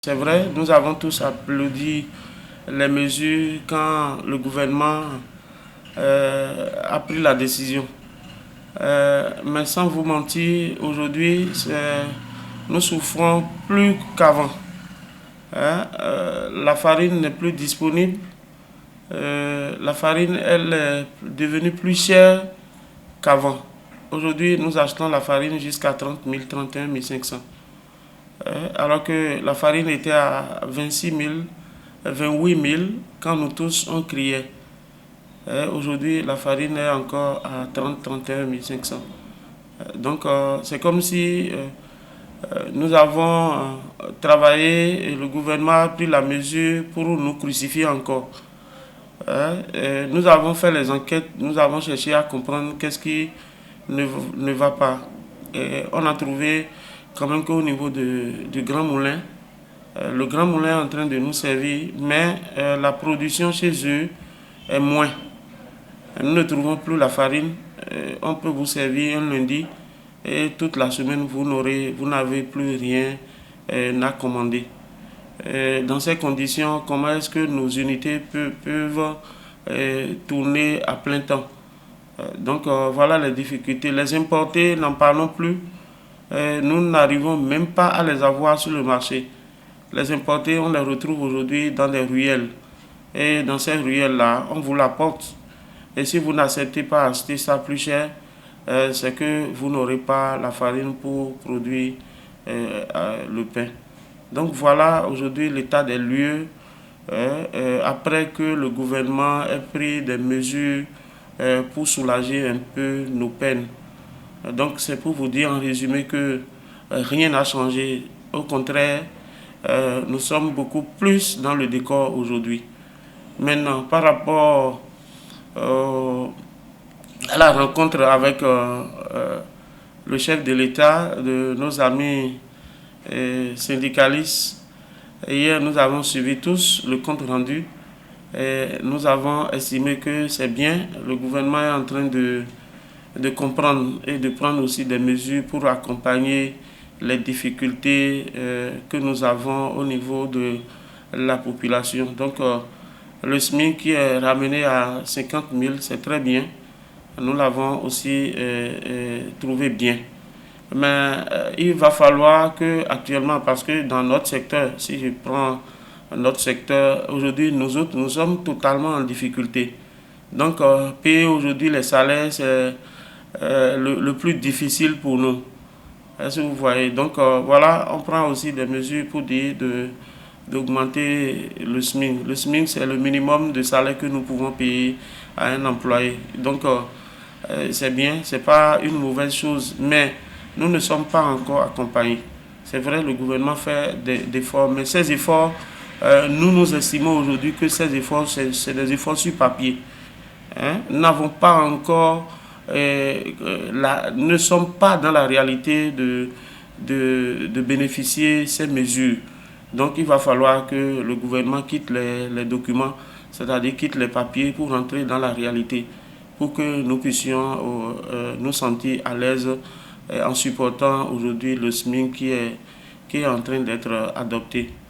C'est vrai, nous avons tous applaudi les mesures quand le gouvernement a pris la décision. Mais sans vous mentir, aujourd'hui, nous souffrons plus qu'avant. La farine n'est plus disponible. La farine, elle est devenue plus chère qu'avant. Aujourd'hui, nous achetons la farine jusqu'à 30 000, 31 500. Alors que la farine était à 26 000, 28 000 quand nous tous on criait. Aujourd'hui, la farine est encore à 30, 31 500. Donc, c'est comme si nous avons travaillé et le gouvernement a pris la mesure pour nous crucifier encore. Nous avons fait les enquêtes, nous avons cherché à comprendre qu'est-ce qui ne va pas. Et on a trouvé quand même qu'au niveau du Grand Moulin, le Grand Moulin est en train de nous servir, mais la production chez eux est moins. Nous ne trouvons plus la farine. On peut vous servir un lundi et toute la semaine, vous n'avez plus rien à commander. Dans ces conditions, comment est-ce que nos unités peuvent tourner à plein temps? Donc voilà les difficultés. Les importés, n'en parlons plus. Nous n'arrivons même pas à les avoir sur le marché. Les importés, on les retrouve aujourd'hui dans des ruelles. Et dans ces ruelles-là, on vous l'apporte. Et si vous n'acceptez pas acheter ça plus cher, c'est que vous n'aurez pas la farine pour produire le pain. Donc voilà aujourd'hui l'état des lieux après que le gouvernement ait pris des mesures pour soulager un peu nos peines. Donc c'est pour vous dire en résumé que rien n'a changé. Au contraire, nous sommes beaucoup plus dans le décor aujourd'hui. Maintenant, par rapport à la rencontre avec le chef de l'État, de nos amis syndicalistes, hier nous avons suivi tous le compte rendu et nous avons estimé que c'est bien. Le gouvernement est en train de comprendre et de prendre aussi des mesures pour accompagner les difficultés que nous avons au niveau de la population. Donc, le SMIC qui est ramené à 50 000, c'est très bien. Nous l'avons aussi trouvé bien. Mais il va falloir que actuellement, parce que dans notre secteur, si je prends notre secteur, aujourd'hui, nous autres, nous sommes totalement en difficulté. Donc, payer aujourd'hui les salaires, c'est le plus difficile pour nous. Est-ce que vous voyez? Donc, voilà, on prend aussi des mesures pour dire d'augmenter le SMIC. Le SMIC, c'est le minimum de salaire que nous pouvons payer à un employé. Donc, c'est bien, c'est pas une mauvaise chose, mais nous ne sommes pas encore accompagnés. C'est vrai, le gouvernement fait des efforts, mais ces efforts, nous estimons aujourd'hui que ces efforts, c'est des efforts sur papier. Nous n'avons pas encore, ne sommes pas dans la réalité de bénéficier de ces mesures. Donc il va falloir que le gouvernement quitte les documents, c'est-à-dire quitte les papiers pour rentrer dans la réalité, pour que nous puissions nous sentir à l'aise en supportant aujourd'hui le SMIC qui est en train d'être adopté.